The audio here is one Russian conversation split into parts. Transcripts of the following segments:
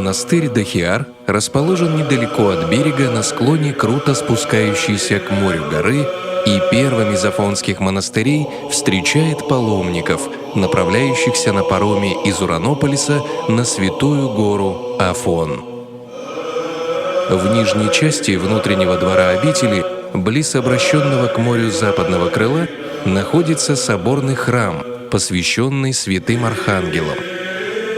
Монастырь Дохиар расположен недалеко от берега на склоне круто спускающейся к морю горы и первым из афонских монастырей встречает паломников, направляющихся на пароме из Уранополиса на Святую Гору Афон. В нижней части внутреннего двора обители, близ обращенного к морю западного крыла, находится соборный храм, посвященный святым архангелам.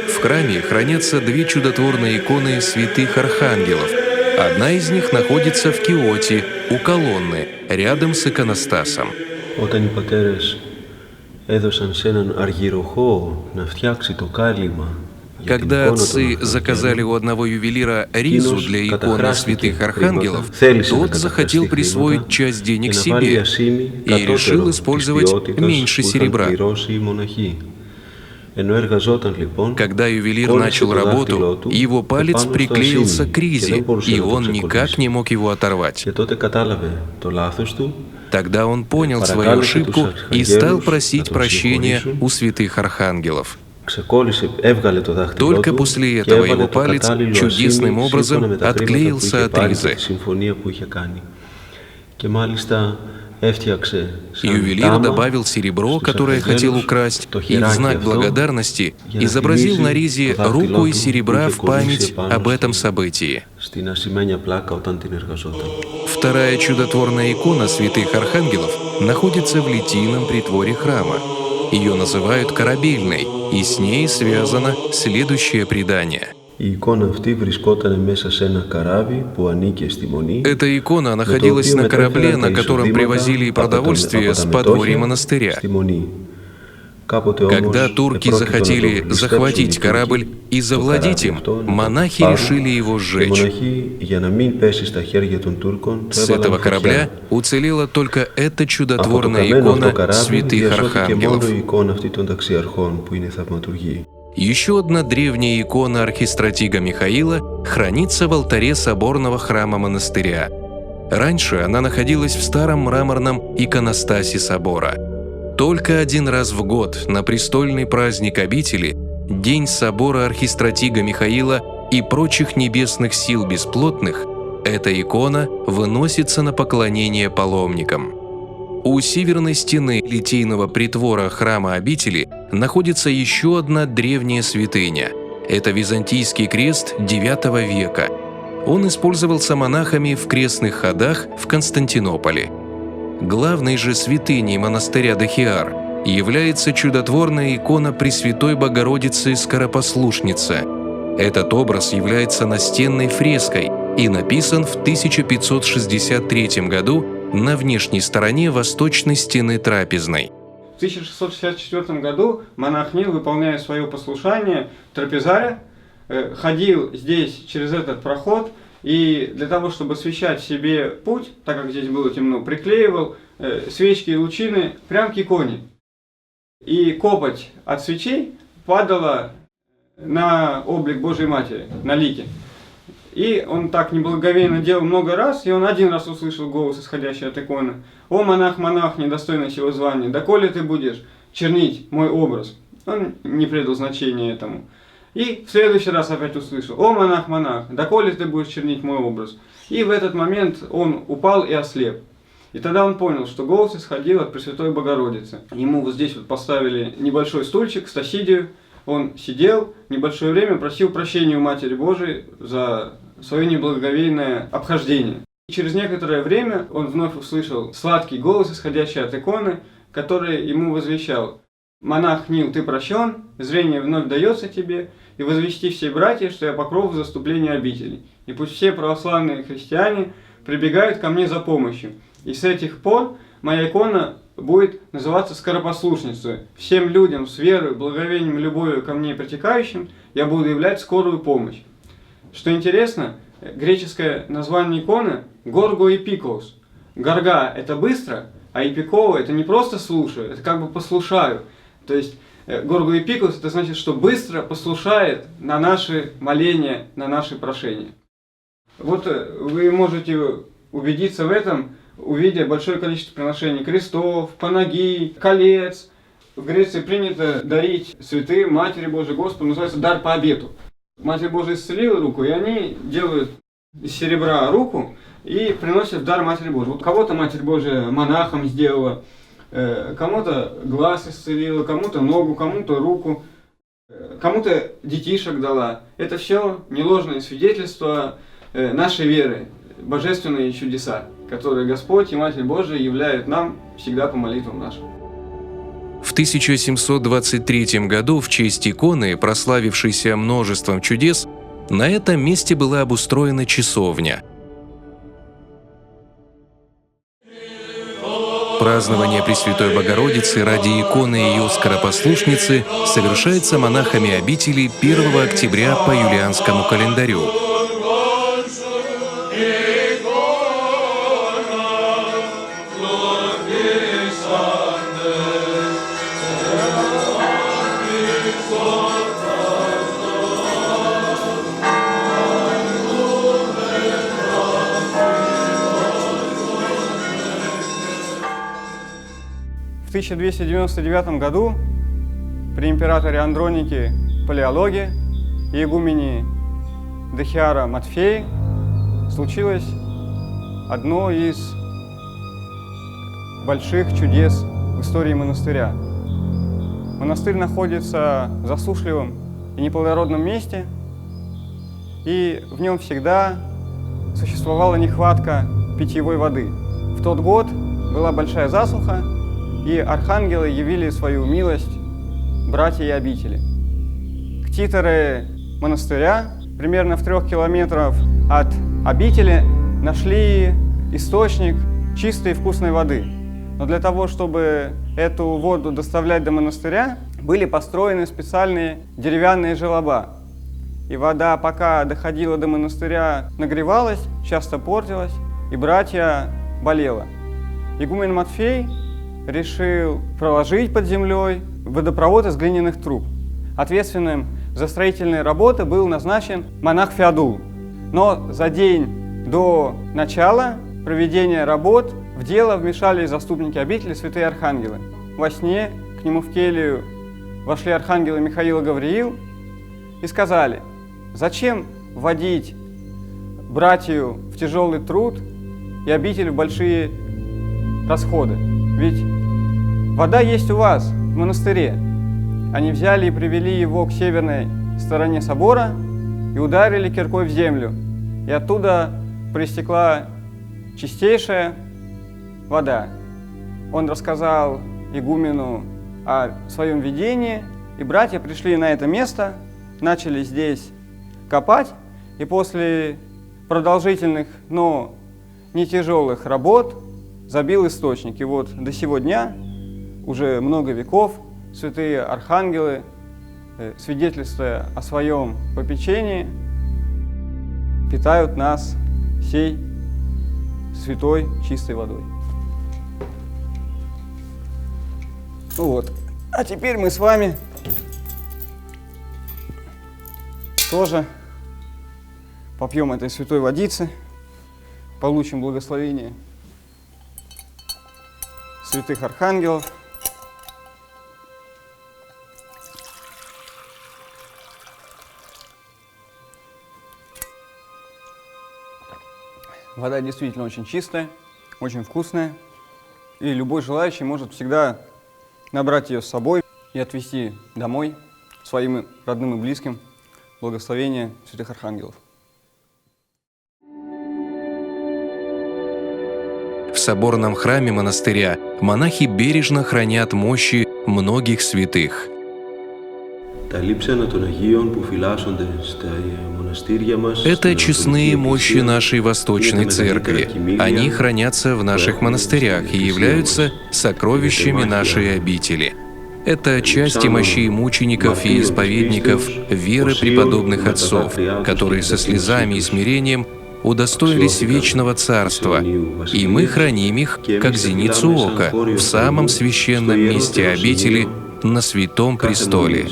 В храме хранятся две чудотворные иконы святых архангелов. Одна из них находится в киоте, у колонны, рядом с иконостасом. Όταν οι πατέρες έδωσαν σε έναν αργυροχώο να φτιάξει το κάλυμα. Когда отцы заказали у одного ювелира ризу для иконы святых архангелов, тот захотел присвоить часть денег себе и решил использовать меньше серебра. Когда ювелир начал работу, его палец приклеился к ризе, и он никак не мог его оторвать. Тогда он понял свою ошибку и стал просить прощения у святых архангелов. Только после этого его палец чудесным образом отклеился от ризы. Ювелир добавил серебро, которое хотел украсть, и в знак благодарности изобразил на ризе руку из серебра в память об этом событии. Вторая чудотворная икона святых архангелов находится в литийном притворе храма. Ее называют корабельной, и с ней связано следующее предание. Эта икона находилась на корабле, на котором привозили продовольствие с подворья монастыря. Когда турки захотели захватить корабль и завладеть им, монахи решили его сжечь. С этого корабля уцелела только эта чудотворная икона святых архангелов. Еще одна древняя икона архистратига Михаила хранится в алтаре соборного храма монастыря. Раньше она находилась в старом мраморном иконостасе собора. Только один раз в год, на престольный праздник обители, День собора архистратига Михаила и прочих небесных сил бесплотных, эта икона выносится на поклонение паломникам. У северной стены литийного притвора храма обители находится еще одна древняя святыня. Это византийский крест IX века. Он использовался монахами в крестных ходах в Константинополе. Главной же святыней монастыря Дохиар является чудотворная икона Пресвятой Богородицы Скоропослушницы. Этот образ является настенной фреской и написан в 1563 году на внешней стороне восточной стены трапезной. В 1664 году монах Нил, выполняя свое послушание трапезаря, ходил здесь через этот проход и для того, чтобы освещать себе путь, так как здесь было темно, приклеивал свечки и лучины прямо к иконе. И копоть от свечей падала на облик Божьей Матери, на лике. И он так неблагоговейно делал много раз, и он один раз услышал голос, исходящий от иконы. «О, монах, монах, недостойный сего звания, доколе ты будешь чернить мой образ?» Он не придал значения этому. И в следующий раз опять услышал: «О, монах, монах, доколе ты будешь чернить мой образ?» И в этот момент он упал и ослеп. И тогда он понял, что голос исходил от Пресвятой Богородицы. Ему вот здесь вот поставили небольшой стульчик, стасидию. Он сидел, небольшое время просил прощения у Матери Божией за свое неблагоговейное обхождение. И через некоторое время он вновь услышал сладкий голос, исходящий от иконы, который ему возвещал: «Монах Нил, ты прощен, зрение вновь дается тебе, и возвести все братья, что я покров в заступлении обители. И пусть все православные христиане прибегают ко мне за помощью. И с этих пор моя икона будет называться Скоропослушницей. Всем людям с верой, благовением, любовью ко мне протекающим я буду являть скорую помощь». Что интересно, греческое название иконы – «горго эпикоус». «Горга» – это быстро, а «эпикоу» – это не просто слушаю, это как бы послушаю. То есть «горго эпикоус» – это значит, что быстро послушает на наши моления, на наши прошения. Вот вы можете убедиться в этом, увидя большое количество приношений крестов, панагий, колец. В Греции принято дарить святым, Матери Божией, Господу, называется дар по обету. Матерь Божия исцелила руку, и они делают из серебра руку и приносят в дар Матери Божией. Вот кого-то Матерь Божия монахом сделала, кому-то глаз исцелила, кому-то ногу, кому-то руку, кому-то детишек дала. Это все неложные свидетельства нашей веры, божественные чудеса, которые Господь и Матерь Божия являют нам всегда по молитвам нашим. В 1723 году в честь иконы, прославившейся множеством чудес, на этом месте была обустроена часовня. Празднование Пресвятой Богородицы ради иконы ее скоропослушницы совершается монахами обители 1 октября по юлианскому календарю. В 1299 году при императоре Андронике Палеологе и игумене Дохиара Матфее случилось одно из больших чудес в истории монастыря. Монастырь находится в засушливом и неплодородном месте, и в нем всегда существовала нехватка питьевой воды. В тот год была большая засуха, и архангелы явили свою милость братья и обители. Ктиторы монастыря, примерно в 3 километрах от обители, нашли источник чистой и вкусной воды. Но для того, чтобы эту воду доставлять до монастыря, были построены специальные деревянные желоба. И вода, пока доходила до монастыря, нагревалась, часто портилась, и братья болела. Игумен Матфей решил проложить под землей водопровод из глиняных труб. Ответственным за строительные работы был назначен монах Феодул. Но за день до начала проведения работ в дело вмешались заступники обители, святые архангелы. Во сне к нему в келью вошли архангелы Михаил и Гавриил и сказали: «Зачем вводить братью в тяжелый труд и обитель в большие расходы? Ведь вода есть у вас в монастыре». Они взяли и привели его к северной стороне собора и ударили киркой в землю. И оттуда проистекла чистейшая вода. Он рассказал игумену о своем видении, и братья пришли на это место, начали здесь копать, и после продолжительных, но не тяжелых работ забил источник. И вот до сего дня, уже много веков, святые архангелы, свидетельствуя о своем попечении, питают нас сей святой чистой водой. Ну вот, а теперь мы с вами тоже попьем этой святой водицы, получим благословение святых архангелов. Вода действительно очень чистая, очень вкусная, и любой желающий может всегда набрать ее с собой и отвезти домой своим родным и близким. Благословение святых архангелов. В соборном храме монастыря монахи бережно хранят мощи многих святых. Это честные мощи нашей Восточной Церкви. Они хранятся в наших монастырях и являются сокровищами нашей обители. Это части мощей мучеников и исповедников веры преподобных отцов, которые со слезами и смирением удостоились вечного царства, и мы храним их, как зеницу ока, в самом священном месте обители, на Святом Престоле.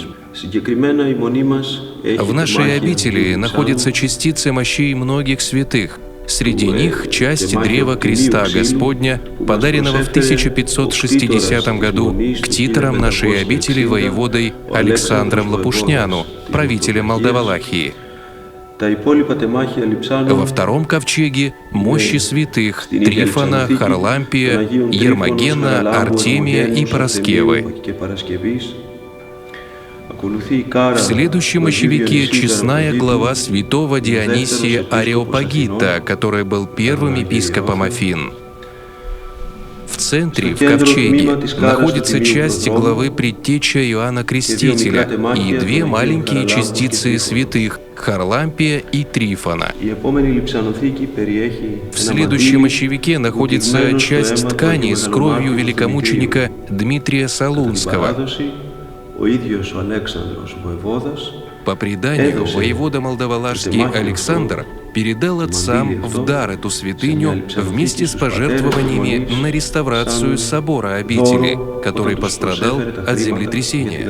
В нашей обители находятся частицы мощей многих святых. Среди них часть древа креста Господня, подаренного в 1560 году ктитором нашей обители воеводой Александром Лопушняну, правителем Молдавалахии. Во втором ковчеге мощи святых Трифона, Харлампия, Ермогена, Артемия и Параскевы. В следующем мощевике честная глава святого Дионисия Ареопагита, который был первым епископом Афин. В центре, в ковчеге, находится часть главы предтеча Иоанна Крестителя и две маленькие частицы святых Харлампия и Трифона. В следующем мощевике находится часть ткани с кровью великомученика Дмитрия Солунского. По преданию, воевода Молдавалашский Александр передал отцам в дар эту святыню вместе с пожертвованиями на реставрацию собора обители, который пострадал от землетрясения.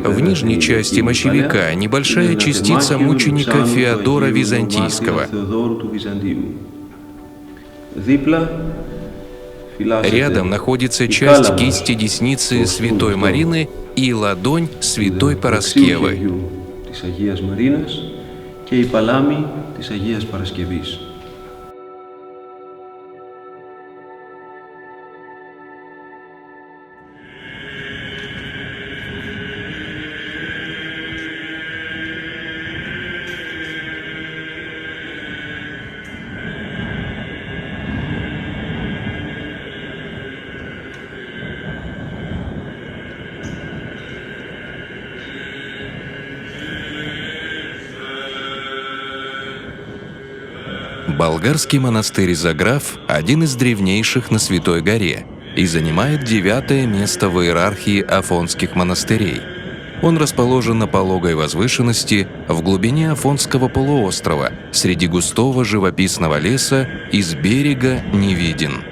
В нижней части мощевика небольшая частица мученика Феодора Византийского. Рядом находится часть кисти десницы Святой Марины и ладонь Святой Параскевы. Болгарский монастырь Заграф – один из древнейших на Святой Горе и занимает 9-е место в иерархии Афонских монастырей. Он расположен на пологой возвышенности в глубине Афонского полуострова, среди густого живописного леса и с берега не виден.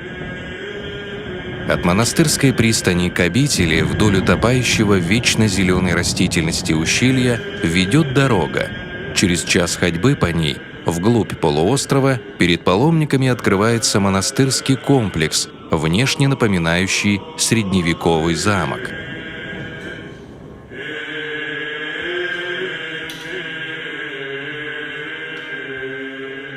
От монастырской пристани к обители вдоль утопающего в вечно зеленой растительности ущелья ведет дорога. Через час ходьбы по ней вглубь полуострова перед паломниками открывается монастырский комплекс, внешне напоминающий средневековый замок.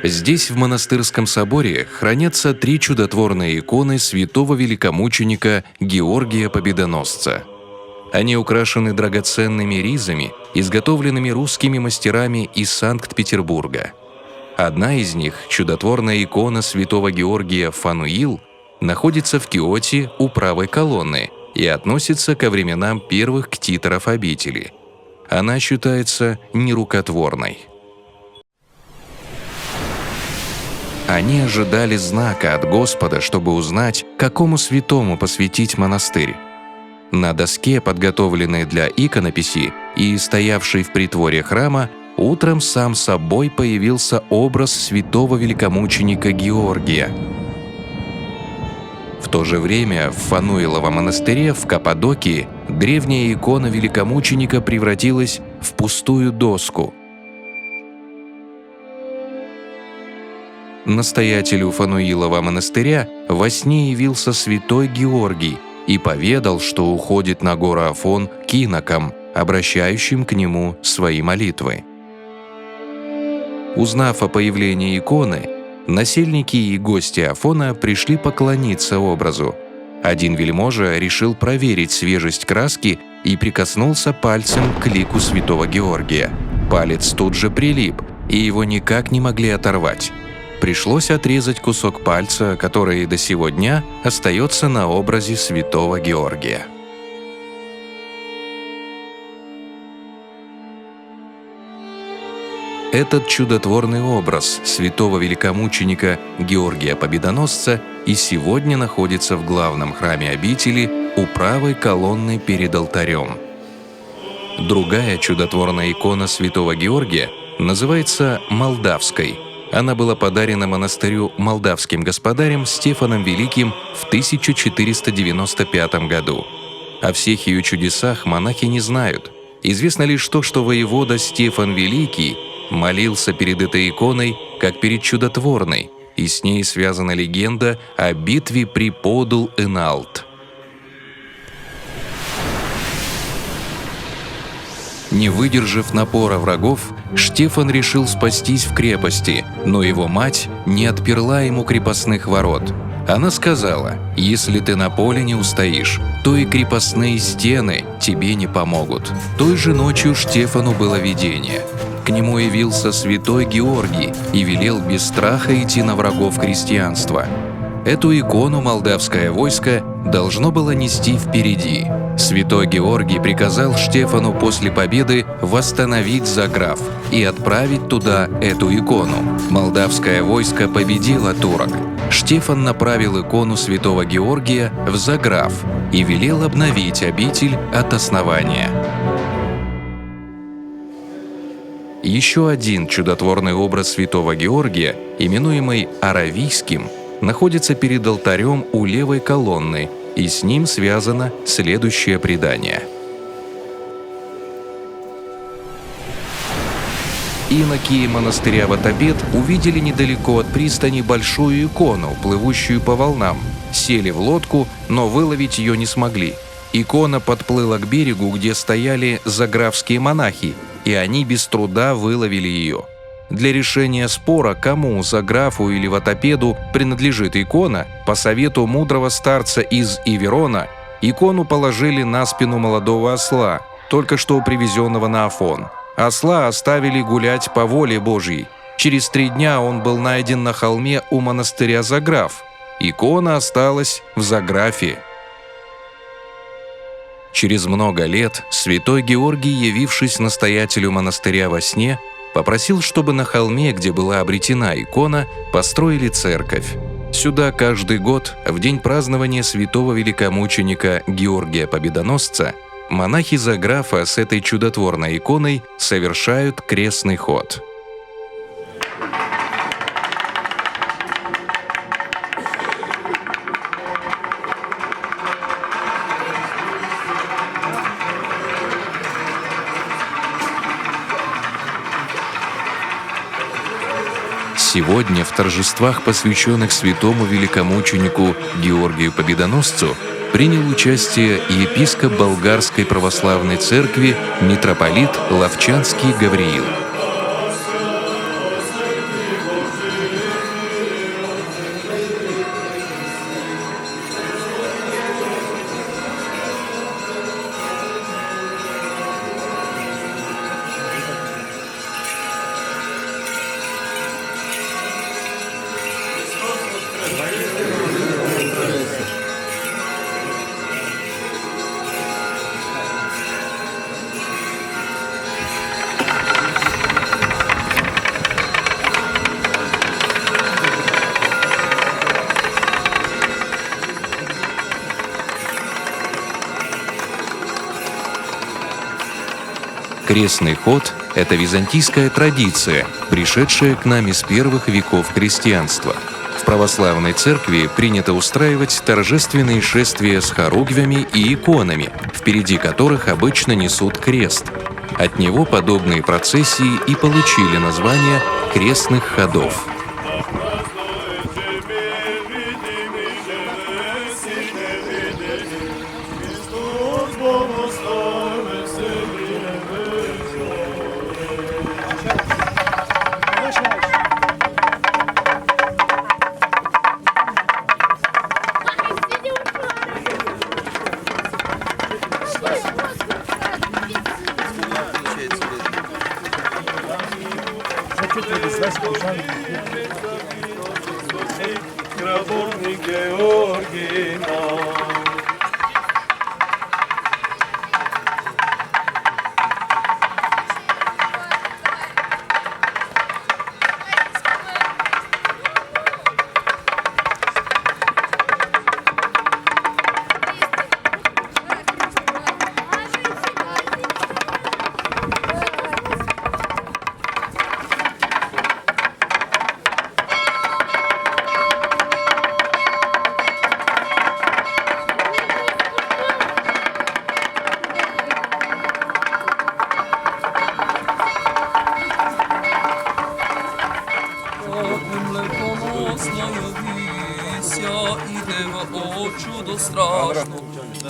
Здесь, в монастырском соборе, хранятся 3 чудотворные иконы святого великомученика Георгия Победоносца. Они украшены драгоценными ризами, изготовленными русскими мастерами из Санкт-Петербурга. Одна из них, чудотворная икона святого Георгия Фануил, находится в киоте у правой колонны и относится ко временам первых ктиторов обители. Она считается нерукотворной. Они ожидали знака от Господа, чтобы узнать, какому святому посвятить монастырь. На доске, подготовленной для иконописи и стоявшей в притворе храма, утром сам собой появился образ святого великомученика Георгия. В то же время в Фануиловом монастыре в Каппадокии древняя икона великомученика превратилась в пустую доску. Настоятелю Фануилова монастыря во сне явился святой Георгий и поведал, что уходит на гору Афон к инокам, обращающим к нему свои молитвы. Узнав о появлении иконы, насельники и гости Афона пришли поклониться образу. Один вельможа решил проверить свежесть краски и прикоснулся пальцем к лику святого Георгия. Палец тут же прилип, и его никак не могли оторвать. Пришлось отрезать кусок пальца, который до сего дня остается на образе святого Георгия. Этот чудотворный образ святого великомученика Георгия Победоносца и сегодня находится в главном храме обители у правой колонны перед алтарем. Другая чудотворная икона святого Георгия называется Молдавской. Она была подарена монастырю молдавским господарем Стефаном Великим в 1495 году. О всех ее чудесах монахи не знают. Известно лишь то, что воевода Стефан Великий молился перед этой иконой, как перед чудотворной, и с ней связана легенда о битве при Подул-Эналт. Не выдержав напора врагов, Штефан решил спастись в крепости, но его мать не отперла ему крепостных ворот. Она сказала: «Если ты на поле не устоишь, то и крепостные стены тебе не помогут». Той же ночью Штефану было видение. К нему явился святой Георгий и велел без страха идти на врагов христианства. Эту икону молдавское войско должно было нести впереди. Святой Георгий приказал Штефану после победы восстановить Заграф и отправить туда эту икону. Молдавское войско победило турок. Штефан направил икону святого Георгия в Заграф и велел обновить обитель от основания. Еще один чудотворный образ святого Георгия, именуемый Аравийским, находится перед алтарем у левой колонны, и с ним связано следующее предание. Иноки монастыря Ватопед увидели недалеко от пристани большую икону, плывущую по волнам. Сели в лодку, но выловить ее не смогли. Икона подплыла к берегу, где стояли заграфские монахи, и они без труда выловили ее. Для решения спора, кому, Заграфу или Ватопеду, принадлежит икона, по совету мудрого старца из Иверона, икону положили на спину молодого осла, только что привезенного на Афон. Осла оставили гулять по воле Божьей. Через 3 дня он был найден на холме у монастыря Заграф. Икона осталась в Заграфе. Через много лет святой Георгий, явившись настоятелю монастыря во сне, попросил, чтобы на холме, где была обретена икона, построили церковь. Сюда каждый год, в день празднования святого великомученика Георгия Победоносца, монахи Заграфа с этой чудотворной иконой совершают крестный ход. Сегодня в торжествах, посвященных святому великомученику Георгию Победоносцу, принял участие епископ Болгарской православной церкви митрополит Лавчанский Гавриил. Крестный ход – это византийская традиция, пришедшая к нам из первых веков христианства. В православной церкви принято устраивать торжественные шествия с хоругвями и иконами, впереди которых обычно несут крест. От него подобные процессии и получили название крестных ходов.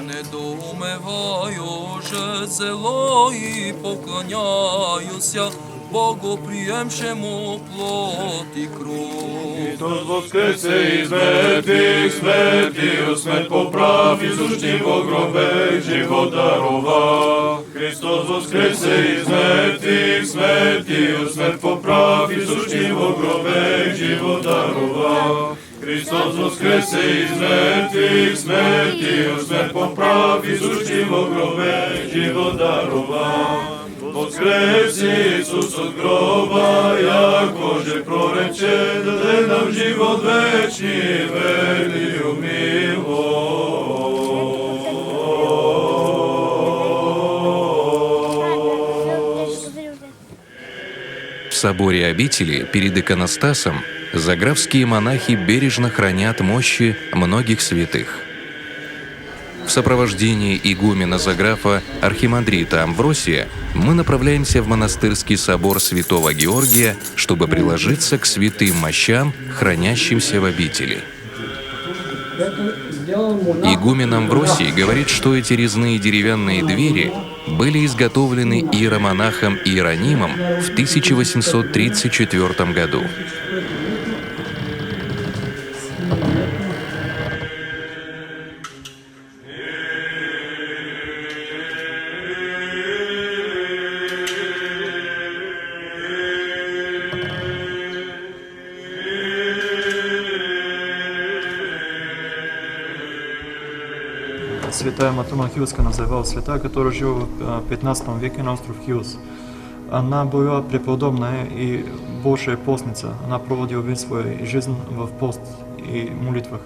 недоумеваю, же зело и поклоняюся Богу приемшему плоть и кровь. Христос воскресе из мертвых, смертью смерть поправ, изучим во гробе живот дарова. Христос воскресе из мертвых, смертью смерть поправ, изучим во гробе живот дарова. Христос воскресе из мертвых, смертью смерть поправ, изучим во гробе живот дарова. Воскресе Исус от гроба, яко же прорече, даде нам живот вечный, велию милость. В соборе обители перед иконостасом заграфские монахи бережно хранят мощи многих святых. В сопровождении игумена заграфа архимандрита Амвросия мы направляемся в монастырский собор Святого Георгия, чтобы приложиться к святым мощам, хранящимся в обители. Игумен Амвросий говорит, что эти резные деревянные двери были изготовлены иеромонахом Иеронимом в 1834 году. Святая Матрона Хилска называлась святая, которая жила в 15 веке на остров Хилс. Она была преподобная и большая постница. Она проводила весь свою жизнь в пост и молитвах.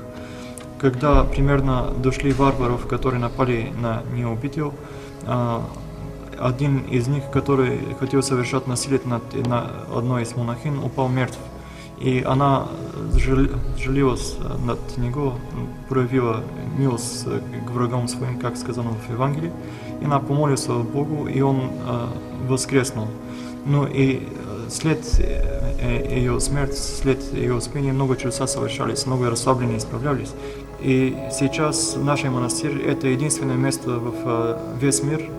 Когда примерно дошли варваров, которые напали на нее обитель, один из них, который хотел совершать насилие над одной из монахинь, упал мертв. И она жалилась над него, проявила милость к врагам своим, как сказано в Евангелии. И она помолилась Богу, и он воскреснул. Ну и след ее смерти, след ее успения, много чудес совершались, много расслабления исправлялись. И сейчас наш монастырь – это единственное место в весь мир,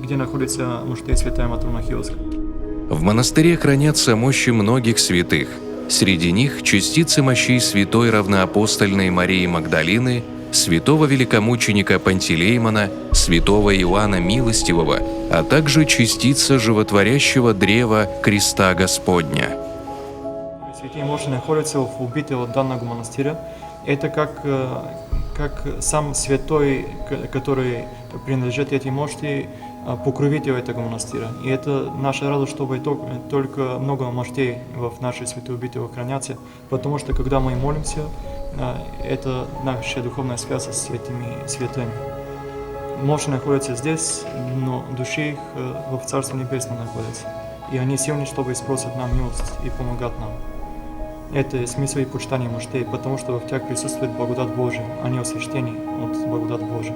где находится монастырь Святая Матрона Хилска. В монастыре хранятся мощи многих святых. Среди них частицы мощей Святой равноапостольной Марии Магдалины, святого великомученика Пантелеймона, святого Иоанна Милостивого, а также частица животворящего древа Креста Господня. Святые мощи находятся в обители данного монастыря. Это как сам святой, который принадлежит этим мощи, покровитель этого монастыря. И это наша радость, чтобы только много мощей в нашей святой обители хранятся, потому что когда мы молимся, это наша духовная связь с этими святыми. Мощи находятся здесь, но души их в Царстве Небесном находятся. И они сильны, чтобы спросить нам милость и помогать нам. Это смысл и почитание мощей, потому что в них присутствует благодать Божия, они освящены от благодати Божией.